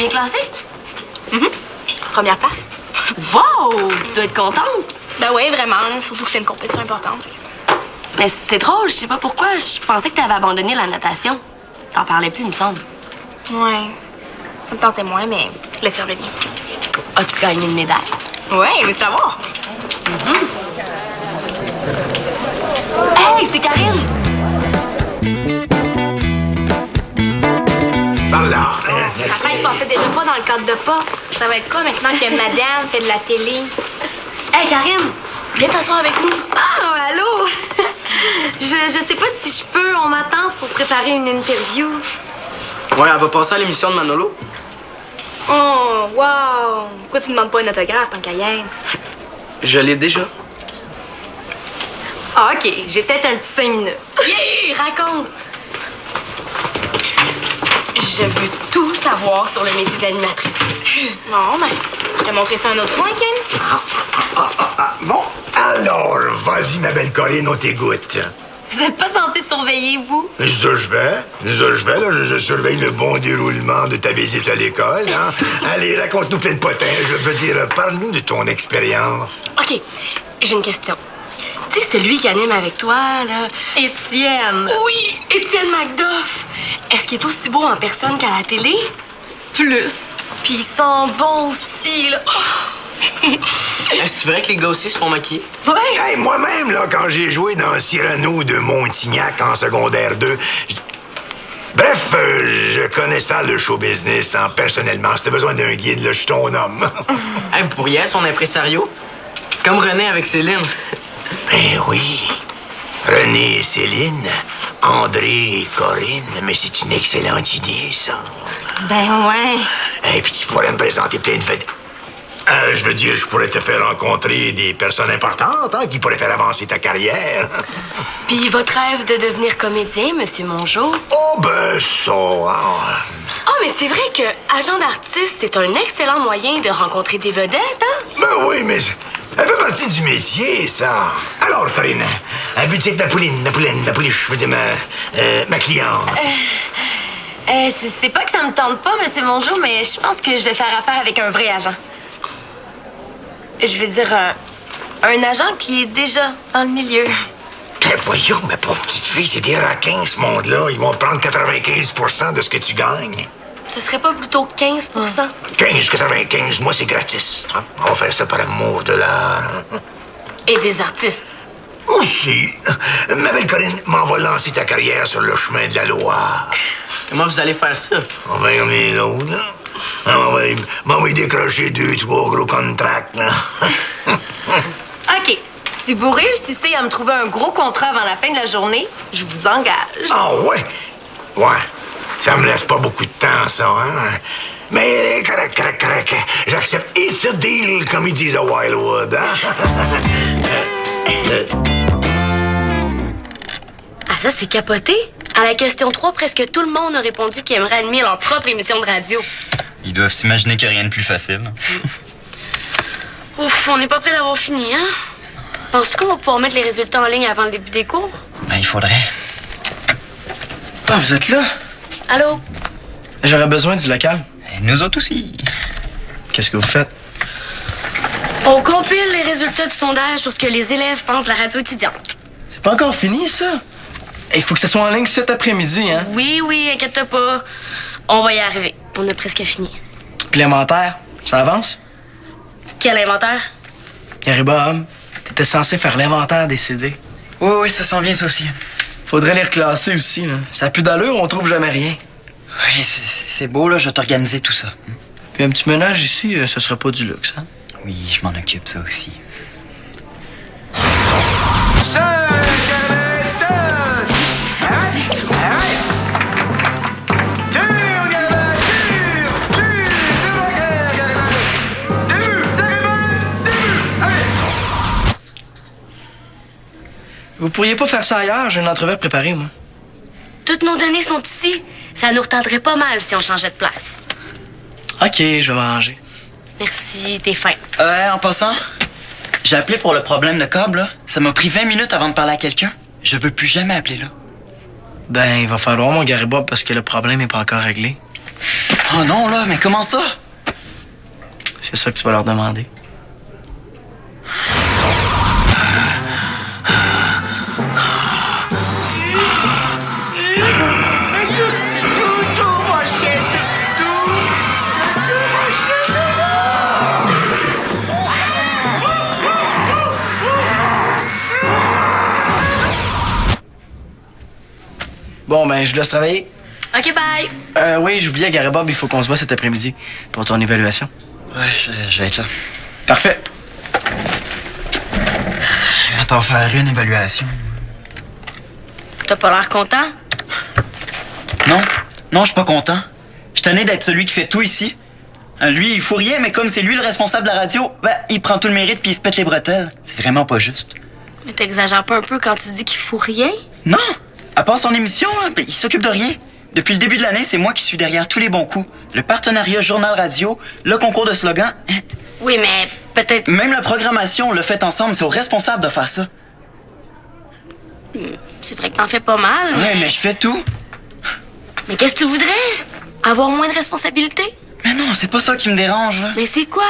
bien classée? Première place. Wow! Tu dois être contente. Ben oui, vraiment, là, surtout que c'est une compétition importante. Mais c'est drôle, je sais pas pourquoi. Je pensais que t'avais abandonné la natation. T'en parlais plus, il me semble. Ouais. Ça me tentait moins, mais laisse revenir. As-tu gagné une médaille? Ouais, mais c'est à voir. Hey, c'est Karine! Par là. La fête passait déjà pas dans le cadre de pas. Ça va être quoi maintenant que madame fait de la télé? Hey, Karine! Viens t'asseoir avec nous. Ah, allô? je sais pas si je peux. On m'attend pour préparer une interview. Ouais, elle va passer à l'émission de Manolo. Oh, wow! Pourquoi tu ne demandes pas un autographe, tant qu'à y être? Je l'ai déjà. Ah, OK. J'ai peut-être un petit 5 minutes. Yeah! Raconte! Je veux tout savoir sur le métier d'animatrice. Non, mais je t'ai montré ça un autre fois, Kim. Bon, alors, vas-y, ma belle Corinne, on t'égoutte. Vous êtes pas censé surveiller, vous? Ça, je vais, là. Je surveille le bon déroulement de ta visite à l'école, hein. Allez, raconte-nous plein de potins. Je veux dire, parle-nous de ton expérience. OK, j'ai une question. Tu sais, celui qui anime avec toi, là... Étienne. Oui, Étienne McDuff. Est-ce qu'il est aussi beau en personne qu'à la télé? Plus. Puis il sent bon aussi, là. Est-ce que tu verrais que les gars aussi se font maquiller? Ouais. Hey, moi-même, là, quand j'ai joué dans Cyrano de Montignac en secondaire 2... Bref, je connais ça, le show business, hein, personnellement. Si t'as besoin d'un guide, là, je suis ton homme. Hey, vous pourriez être son impresario? Comme René avec Céline. Ben oui. René et Céline, André et Corinne, mais c'est une excellente idée, ça. Ben ouais. Et puis tu pourrais me présenter plein de vedettes. Je veux dire, je pourrais te faire rencontrer des personnes importantes, hein, qui pourraient faire avancer ta carrière. Puis votre rêve de devenir comédien, Monsieur Mongeau? Oh, ben ça, hein. Ah, mais c'est vrai que agent d'artiste, c'est un excellent moyen de rencontrer des vedettes, hein? Ben oui, mais elle fait partie du métier, ça. Alors, Corinne, veux-tu être ma pouliche, je veux dire ma cliente? C'est pas que ça me tente pas, monsieur Mongeau, mais je pense que je vais faire affaire avec un vrai agent. Je veux dire, un agent qui est déjà dans le milieu. Ben voyons, ma pauvre petite fille, c'est des requins, ce monde-là. Ils vont te prendre 95% de ce que tu gagnes. Ce serait pas plutôt 15 95, moi, c'est gratis. Hein? On va faire ça par amour de l'art. Et des artistes. Aussi, ma belle Corinne m'en va lancer ta carrière sur le chemin de la loi. Comment vous allez faire ça? On va y emmener l'autre, là. On va y décrocher 2-3 gros contracts, là. OK. Si vous réussissez à me trouver un gros contrat avant la fin de la journée, je vous engage. Ah ouais? Ouais. Ça me laisse pas beaucoup de temps, ça, hein? Mais correct. J'accepte. It's a deal, comme ils disent à Wildwood, hein? Ah, ça, c'est capoté. À la question 3, presque tout le monde a répondu qu'ils aimeraient animer leur propre émission de radio. Ils doivent s'imaginer qu'il n'y a rien de plus facile. Ouf, on n'est pas près d'avoir fini, hein? Penses-tu qu'on va pouvoir mettre les résultats en ligne avant le début des cours? Ben, il faudrait. Ah, vous êtes là? Allô? J'aurais besoin du local. Et nous autres aussi. Qu'est-ce que vous faites? On compile les résultats du sondage sur ce que les élèves pensent de la radio étudiante. C'est pas encore fini, ça? Il faut que ça soit en ligne cet après-midi, hein? Oui, inquiète-toi pas. On va y arriver. On a presque fini. Puis l'inventaire, ça avance? Quel inventaire? Gary Bob, t'étais censé faire l'inventaire des CD. Oui, ça s'en vient, ça aussi. Faudrait les reclasser aussi, là. Ça a plus d'allure, on trouve jamais rien. Oui, c'est beau, là, je vais t'organiser tout ça. Puis un petit ménage ici, ce sera pas du luxe, hein? Oui, je m'en occupe, ça aussi. Vous pourriez pas faire ça ailleurs? J'ai une entrevue à préparer, moi. Toutes nos données sont ici. Ça nous retarderait pas mal si on changeait de place. OK, je vais m'arranger. Merci, t'es fin. En passant, j'ai appelé pour le problème de câble, là. Ça m'a pris 20 minutes avant de parler à quelqu'un. Je veux plus jamais appeler là. Ben, il va falloir, mon Gary Bob, parce que le problème est pas encore réglé. Oh non, là, mais comment ça? C'est ça que tu vas leur demander. Bon, ben, je vous laisse travailler. OK, bye. Oui, j'oubliais, Gary Bob, il faut qu'on se voit cet après-midi pour ton évaluation. Ouais, je vais être là. Parfait. Je vais t'en faire une évaluation. T'as pas l'air content? Non, je suis pas content. Je suis tanné d'être celui qui fait tout ici. Lui, il fout rien, mais comme c'est lui le responsable de la radio, ben, il prend tout le mérite puis il se pète les bretelles. C'est vraiment pas juste. Mais t'exagères pas un peu quand tu dis qu'il faut rien? Non! À part son émission, là, ben, il s'occupe de rien. Depuis le début de l'année, c'est moi qui suis derrière tous les bons coups. Le partenariat journal-radio, le concours de slogan. Oui, mais peut-être... Même la programmation, on l'a fait ensemble. C'est au responsable de faire ça. C'est vrai que t'en fais pas mal. Ouais, mais je fais tout. Mais qu'est-ce que tu voudrais? Avoir moins de responsabilités? Mais non, c'est pas ça qui me dérange, là. Mais c'est quoi?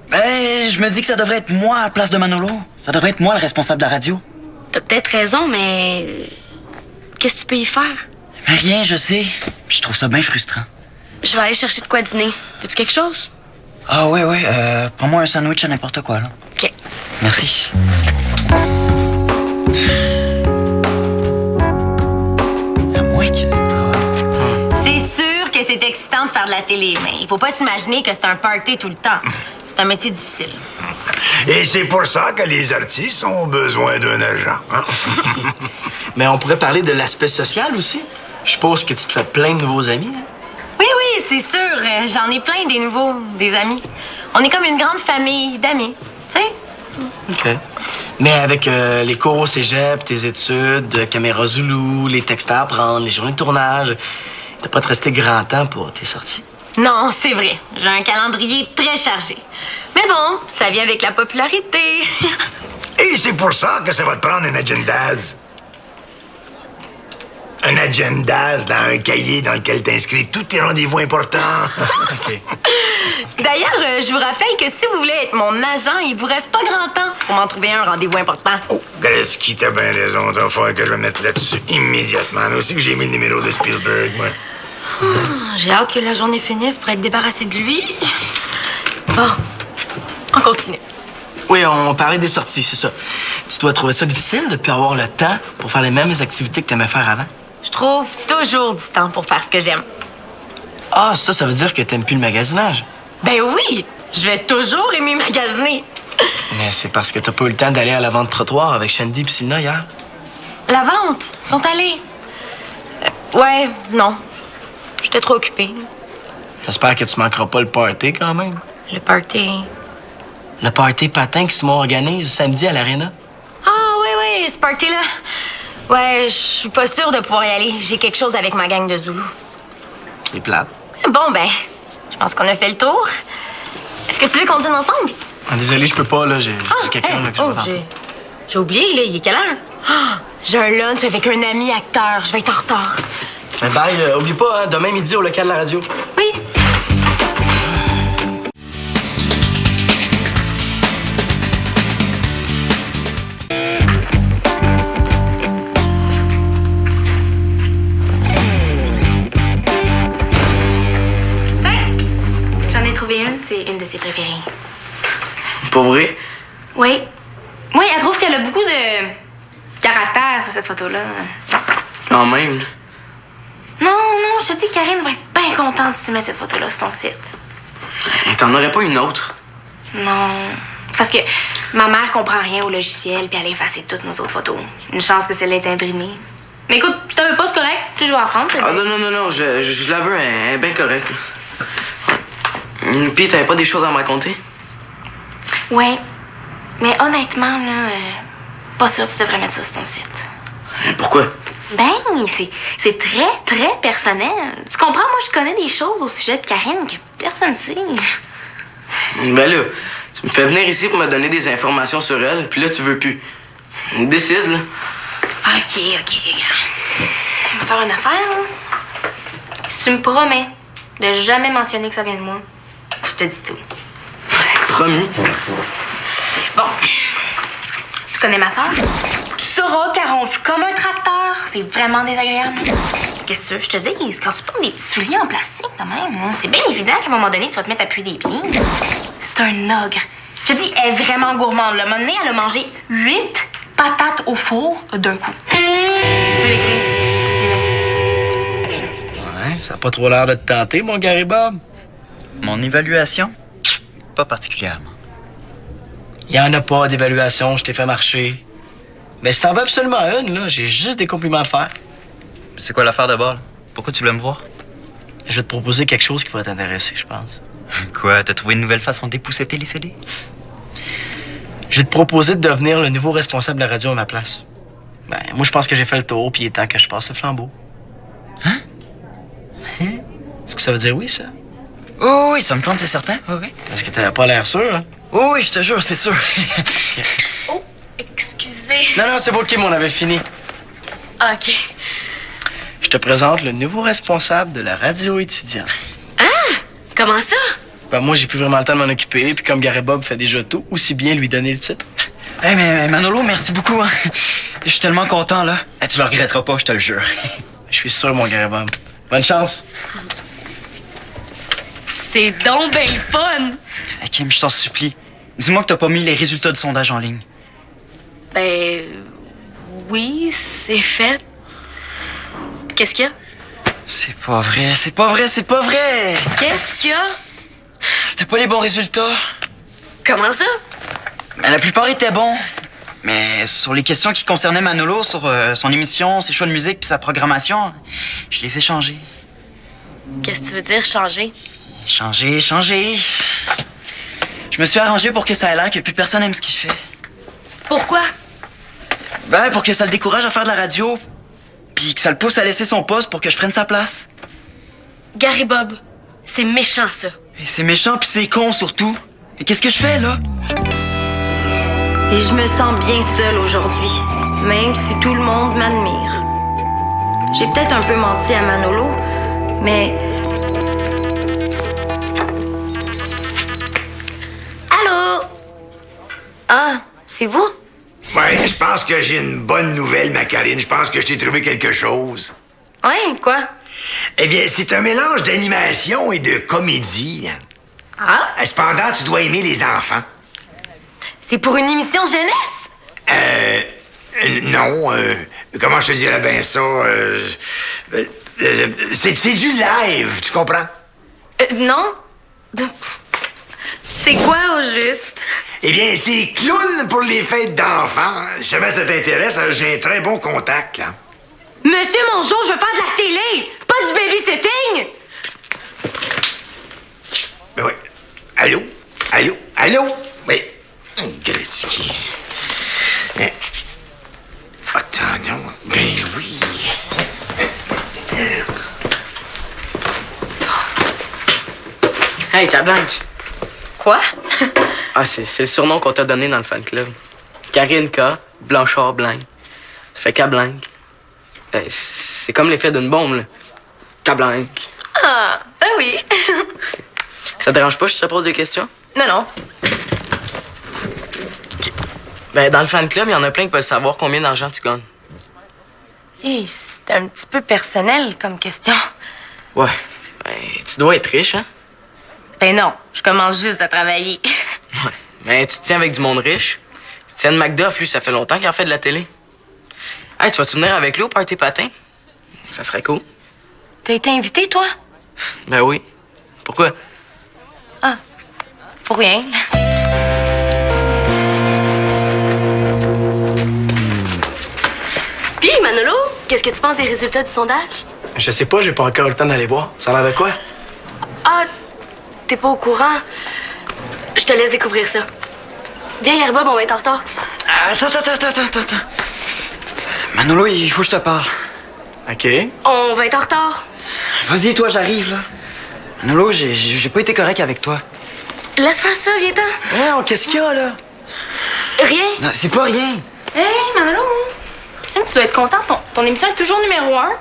Ben, je me dis que ça devrait être moi à la place de Manolo. Ça devrait être moi le responsable de la radio. T'as peut-être raison, mais... Qu'est-ce que tu peux y faire? Mais rien, je sais. Puis je trouve ça bien frustrant. Je vais aller chercher de quoi dîner. Veux-tu quelque chose? Ah ouais, prends-moi un sandwich à n'importe quoi, là. OK. Merci. À moins que... C'est sûr que c'est excitant de faire de la télé, mais il faut pas s'imaginer que c'est un party tout le temps. C'est un métier difficile. Et c'est pour ça que les artistes ont besoin d'un agent. Hein? Mais on pourrait parler de l'aspect social aussi. Je suppose que tu te fais plein de nouveaux amis. Hein? Oui, c'est sûr. J'en ai plein des nouveaux, des amis. On est comme une grande famille d'amis, tu sais? OK. Mais avec les cours au cégep, tes études, Caméra Zoulou, les textes à apprendre, les journées de tournage, t'as pas te rester grand temps pour tes sorties. Non, c'est vrai. J'ai un calendrier très chargé. Mais bon, ça vient avec la popularité. Et c'est pour ça que ça va te prendre un agendaz. Un agendaz dans un cahier dans lequel t'inscris tous tes rendez-vous importants. OK. D'ailleurs, je vous rappelle que si vous voulez être mon agent, il vous reste pas grand temps pour m'en trouver un rendez-vous important. Oh, Gretzky, t'as bien raison. T'as fallu que je me mette là-dessus immédiatement. Aussi que j'ai mis le numéro de Spielberg, moi. J'ai hâte que la journée finisse pour être débarrassée de lui. Bon, on continue. Oui, on parlait des sorties, c'est ça. Tu dois trouver ça difficile de plus avoir le temps pour faire les mêmes activités que t'aimais faire avant? Je trouve toujours du temps pour faire ce que j'aime. Ah, ça veut dire que t'aimes plus le magasinage. Ben oui, je vais toujours aimer magasiner. Mais c'est parce que t'as pas eu le temps d'aller à la vente trottoir avec Shandy et Silna hier. La vente, sont allés. Ouais, non. J'étais trop occupée. J'espère que tu manqueras pas le party quand même. Le party. Le party patin que Simon organise samedi à l'Arena. Ah, oui, ce party-là. Ouais, je suis pas sûre de pouvoir y aller. J'ai quelque chose avec ma gang de Zoulou. C'est plate. Bon, ben, je pense qu'on a fait le tour. Est-ce que tu veux qu'on dîne ensemble? Ah, désolé, je peux pas, là. J'ai quelqu'un là, que je vois tantôt. J'ai oublié, là. Il est quelle heure? Ah, j'ai un lunch avec un ami acteur. Je vais être en retard. Mais bye, oublie pas, hein, demain midi au local de la radio. Oui. J'en ai trouvé une, c'est une de ses préférées. Pour vrai? Oui. Oui, elle trouve qu'elle a beaucoup de caractère sur cette photo-là. Quand même. Non, je te dis, Karine va être bien contente si tu mets cette photo-là sur ton site. T'en aurais pas une autre? Non. Parce que ma mère comprend rien au logiciel, puis elle a effacé toutes nos autres photos. Une chance que celle-là est imprimée. Mais écoute, si t'en veux pas, c'est correct. Tu sais, je vais apprendre. Ah non, je la veux, elle est bien correcte. Pis t'avais pas des choses à me raconter? Ouais. Mais honnêtement, là, pas sûr que tu devrais mettre ça sur ton site. Pourquoi? Ben, c'est très, très personnel. Tu comprends? Moi, je connais des choses au sujet de Karine que personne ne sait. Ben là, tu me fais venir ici pour me donner des informations sur elle, puis là, tu veux plus. Décide, là. OK. On va faire une affaire, là. Si tu me promets de jamais mentionner que ça vient de moi. Je te dis tout. Promis. Bon. Tu connais ma sœur? Tu sauras qu'elle ronfle comme un tracteur. C'est vraiment désagréable. Qu'est-ce que je te dis? Quand tu portes des petits souliers en plastique, quand même, hein, c'est bien évident qu'à un moment donné, tu vas te mettre à puer des pieds. C'est un ogre. Je te dis, elle est vraiment gourmande. Le moment donné, elle a mangé 8 patates au four d'un coup. Je vais l'écrire. Ouais, ça a pas trop l'air de te tenter, mon Gary Bob. Mon évaluation? Pas particulièrement. Il y en a pas d'évaluation, je t'ai fait marcher. Mais si t'en veux absolument une, là, j'ai juste des compliments à te faire. C'est quoi l'affaire de bord? Pourquoi tu veux me voir? Je vais te proposer quelque chose qui va t'intéresser, je pense. Quoi? T'as trouvé une nouvelle façon d'épousseter les CD? Je vais te proposer de devenir le nouveau responsable de la radio à ma place. Ben, moi, je pense que j'ai fait le tour, puis il est temps que je passe le flambeau. Hein? Est-ce que ça veut dire oui, ça? Oh oui, ça me tente, c'est certain. Oh, oui. Parce que t'avais pas l'air sûr, hein? Oh oui, je te jure, c'est sûr. Oh, excusez. Non, c'est bon, Kim, on avait fini. Ah, OK. Je te présente le nouveau responsable de la radio étudiante. Comment ça? Ben, moi, j'ai plus vraiment le temps de m'en occuper, puis comme Gary Bob fait déjà tout, aussi bien lui donner le titre. Hey, mais Manolo, merci beaucoup. Hein. Je suis tellement content, là. Hey, tu le regretteras pas, je te le jure. Je suis sûr, mon Gary Bob. Bonne chance. C'est donc bien le fun. Hey, Kim, je t'en supplie. Dis-moi que t'as pas mis les résultats du sondage en ligne. Ben... Oui, c'est fait. Qu'est-ce qu'il y a? C'est pas vrai, c'est pas vrai, c'est pas vrai! Qu'est-ce qu'il y a? C'était pas les bons résultats. Comment ça? Mais la plupart étaient bons. Mais sur les questions qui concernaient Manolo, sur son émission, ses choix de musique puis sa programmation, je les ai changés. Qu'est-ce que tu veux dire, changer? Changé. Je me suis arrangé pour que ça ait l'air que plus personne aime ce qu'il fait. Pourquoi? Ben, pour que ça le décourage à faire de la radio, puis que ça le pousse à laisser son poste pour que je prenne sa place. Gary Bob, c'est méchant, ça. Et c'est méchant puis c'est con surtout. Et qu'est-ce que je fais, là? Et je me sens bien seule aujourd'hui, même si tout le monde m'admire. J'ai peut-être un peu menti à Manolo, mais... Allô? Ah, c'est vous? Ouais, je pense que j'ai une bonne nouvelle, ma Karine. Je pense que je t'ai trouvé quelque chose. Ouais, quoi? Eh bien, c'est un mélange d'animation et de comédie. Ah? Cependant, tu dois aimer les enfants. C'est pour une émission jeunesse? Non, comment je te dirais bien ça? C'est du live, tu comprends? Non. C'est quoi au juste? Eh bien, c'est clown pour les fêtes d'enfants. Si jamais ça t'intéresse, j'ai un très bon contact, là. Monsieur Mongeau, je veux faire de la télé, pas du babysitting! Ben oui. Allô? Oui. Gretzky. Attends, ben oui. Hey, Cablanque. Quoi? Ah, c'est le surnom qu'on t'a donné dans le fan club. Karine K, Blanchard Blanc. Ça fait Cablanque. C'est comme l'effet d'une bombe, là. Cablanque. Ah, ben oui. Ça te dérange pas si je te pose des questions? Non. Ben, dans le fan club, il y en a plein qui veulent savoir combien d'argent tu gagnes. Hey, c'est un petit peu personnel comme question. Ouais. Ben, tu dois être riche, hein? Ben non, je commence juste à travailler. Ouais. Mais tu te tiens avec du monde riche. Étienne McDuff, lui, ça fait longtemps qu'il en fait de la télé. Hey, tu vas-tu venir avec lui au party patin? Ça serait cool. T'as été invité, toi? Ben oui. Pourquoi? Ah, pour rien. Puis, Manolo, qu'est-ce que tu penses des résultats du sondage? Je sais pas, j'ai pas encore eu le temps d'aller voir. Ça a l'air de quoi? Ah, t'es pas au courant? Je te laisse découvrir ça. Viens, Gary Bob, on va être en retard. Attends. Manolo, il faut que je te parle. OK. On va être en retard. Vas-y, toi, j'arrive, là. Manolo, j'ai pas été correct avec toi. Laisse faire ça, viens-t'en. Non, qu'est-ce qu'il y a, là? Rien. Non, c'est pas rien. Hey, Manolo, tu dois être content. Ton émission est toujours numéro 1.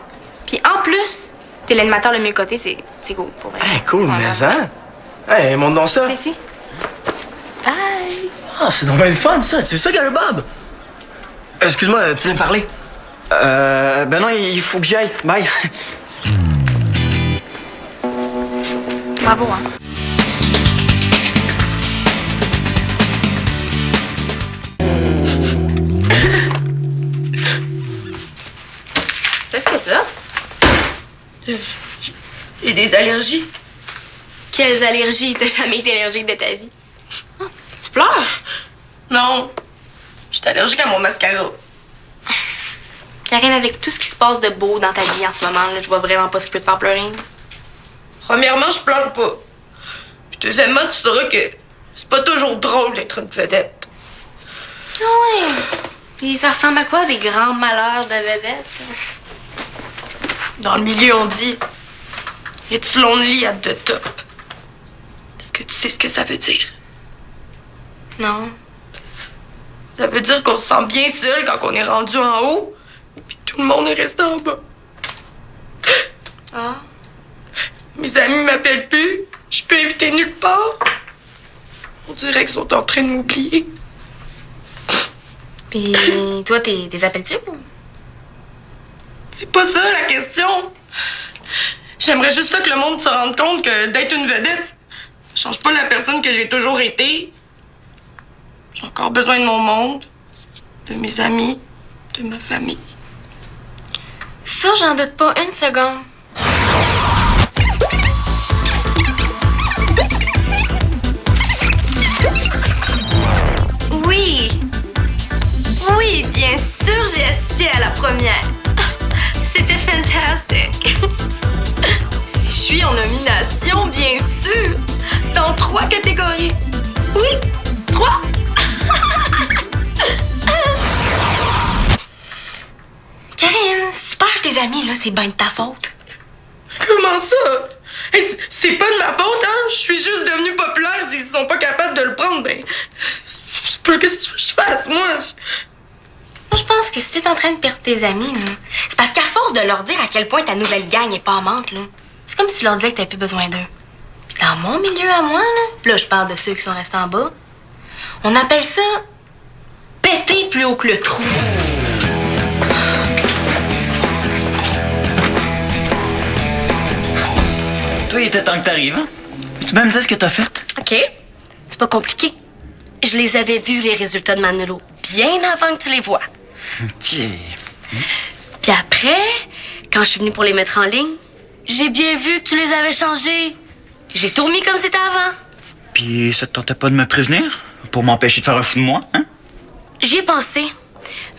Puis en plus, T'es l'animateur le mieux coté, c'est cool, pour vrai. Hey, cool, Ouais, mais ouais. hein? Hey, montre donc ça. Viens ici. Bye! Ah, c'est donc bien le fun, ça. Tu sais ça, Gary Bob? Excuse-moi, tu voulais me parler? Ben non, il faut que j'y aille. Bye. Bravo, hein? Qu'est-ce que t'as? J'ai des allergies. Quelles allergies? T'as jamais été allergique de ta vie? Oh, tu pleures? Non. Je suis allergique à mon mascara. Karine, avec tout ce qui se passe de beau dans ta vie en ce moment, là, je vois vraiment pas ce qui peut te faire pleurer. Premièrement, je pleure pas. Puis deuxièmement, tu sauras que c'est pas toujours drôle d'être une vedette. Ah ouais. Puis ça ressemble à quoi, des grands malheurs de vedette? Dans le milieu, on dit « It's lonely at the top ». Est-ce que tu sais ce que ça veut dire? Non. Ça veut dire qu'on se sent bien seul quand on est rendu en haut, puis tout le monde est resté en bas. Ah. Mes amis m'appellent plus, je suis plus invitée nulle part. On dirait qu'ils sont en train de m'oublier. Puis toi, t'es appelles-tu? C'est pas ça la question. J'aimerais juste ça que le monde se rende compte que d'être une vedette, ça change pas la personne que j'ai toujours été. J'ai encore besoin de mon monde, de mes amis, de ma famille. Ça, j'en doute pas une seconde. Oui! Oui, bien sûr, j'ai assisté à la première. C'était fantastique. Si je suis en nomination, bien sûr, dans 3 catégories. Oui, 3. Karine, super tes amis, là, c'est bien de ta faute. Comment ça? Hey, c'est pas de ma faute, hein? Je suis juste devenue populaire. S'ils sont pas capables de le prendre, ben... Qu'est-ce que tu veux que je fasse, moi? Moi, je pense que si t'es en train de perdre tes amis, là, c'est parce qu'à force de leur dire à quel point ta nouvelle gang est pas en manque, là, c'est comme si tu leur disais que t'avais plus besoin d'eux. Puis dans mon milieu à moi, là je parle de ceux qui sont restés en bas, on appelle ça péter plus haut que le trou. Toi, il était temps que t'arrives, hein? Tu peux me dire ce que t'as fait? OK. C'est pas compliqué. Je les avais vus, les résultats de Manolo, bien avant que tu les vois. OK. Puis après, quand je suis venue pour les mettre en ligne, j'ai bien vu que tu les avais changés. J'ai tout remis comme c'était avant. Puis ça te tentait pas de me prévenir? Pour m'empêcher de faire un fou de moi, hein? J'y ai pensé,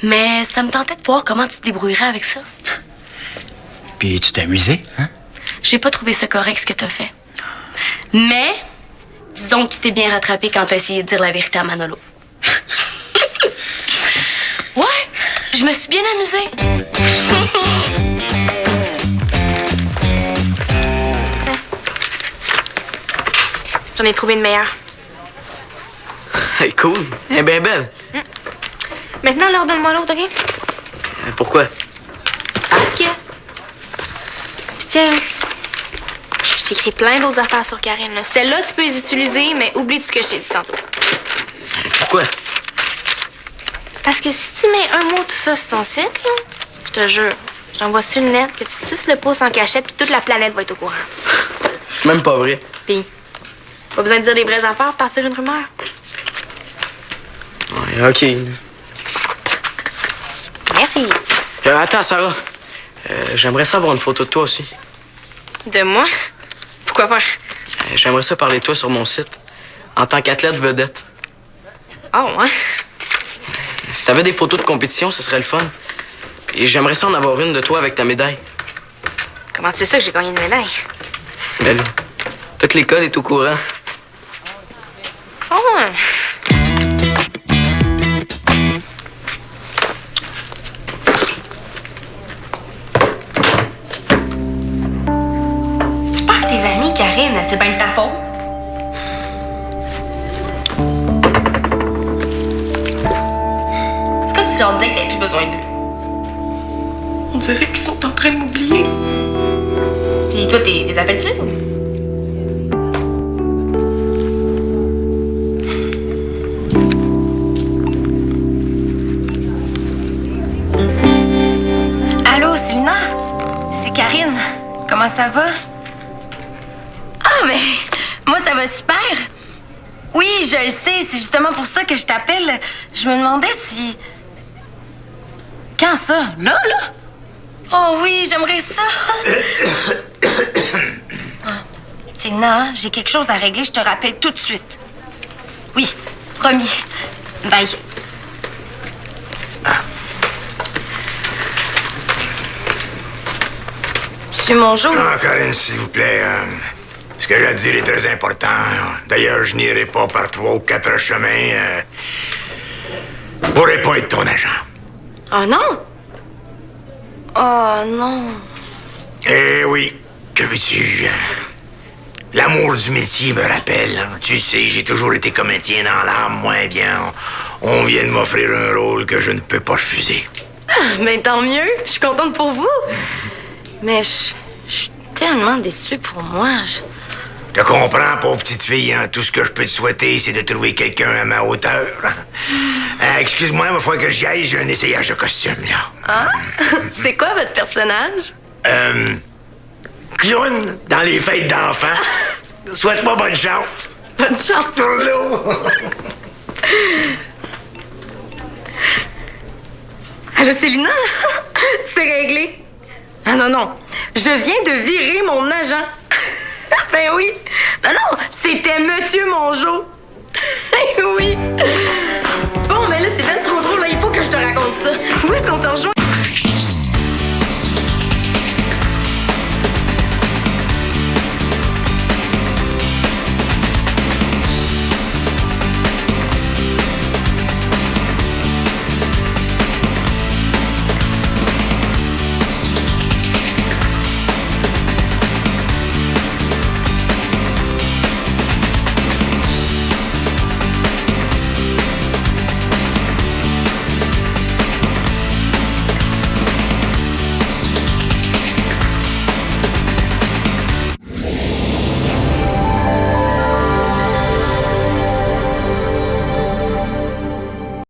mais ça me tentait de voir comment tu te débrouillerais avec ça. Puis tu t'es amusé, hein? J'ai pas trouvé ça correct ce que t'as fait. Mais, disons que tu t'es bien rattrapé quand t'as essayé de dire la vérité à Manolo. Ouais, je me suis bien amusée. J'en ai trouvé une meilleure. Hey, cool. Elle est bien belle. Maintenant, leur donne-moi l'autre, OK? Pourquoi? Parce que... Puis tiens, je t'ai écrit plein d'autres affaires sur Karine. Là. Celles-là, tu peux les utiliser, mais oublie tout ce que je t'ai dit tantôt. Pourquoi? Parce que si tu mets un mot tout ça sur ton site, là, je te jure, j'envoie sur le net que tu suces le pouce en cachette puis toute la planète va être au courant. C'est même pas vrai. Puis, pas besoin de dire les vraies affaires pour partir une rumeur. Ouais, OK. Merci. Attends, Sarah. J'aimerais ça avoir une photo de toi aussi. De moi? Pourquoi pas? J'aimerais ça parler de toi sur mon site. En tant qu'athlète vedette. Oh, ouais. Si t'avais des photos de compétition, ce serait le fun. Et j'aimerais ça en avoir une de toi avec ta médaille. Comment tu sais ça que j'ai gagné une médaille? Ben là, toute l'école est au courant. Oh, ouais. Super tes amis, Karine. C'est bien de ta faute. C'est comme si je leur disais que t'avais plus besoin d'eux. On dirait qu'ils sont en train de m'oublier. Les appelles-tu? Allô, Célina? C'est Karine. Comment ça va? Ah, ben, moi, ça va super. Oui, je le sais. C'est justement pour ça que je t'appelle. Je me demandais si... Quand ça? Là? Oh oui, j'aimerais ça. Célina, j'ai quelque chose à régler. Je te rappelle tout de suite. Oui, promis. Bye. Monsieur Mongeau. Ah, Karine, s'il vous plaît, ce que j'ai à dire est très important. D'ailleurs, je n'irai pas par 3 ou 4 chemins. Je pourrais pas être ton agent. Oh non? Oh non. Eh oui, que veux-tu? L'amour du métier me rappelle. Tu sais, j'ai toujours été comédien dans l'âme. Moi, eh bien, on vient de m'offrir un rôle que je ne peux pas refuser. Mais tant mieux. Je suis contente pour vous. Mais je suis tellement déçue pour moi. Je te comprends, pauvre petite fille. Hein? Tout ce que je peux te souhaiter, c'est de trouver quelqu'un à ma hauteur. Excuse-moi, il va falloir que j'y aille. J'ai un essayage de costume, là. Ah? C'est quoi votre personnage? Clown dans les fêtes d'enfants. Souhaite-moi bonne chance. Bonne chance. Sur l'eau. Allô, Célina? C'est réglé. Ah non. Je viens de virer mon agent. Ben oui. Non, c'était Monsieur Mongeau. Oui. Bon, mais là, c'est bien trop drôle. Là. Il faut que je te raconte ça. Où est-ce qu'on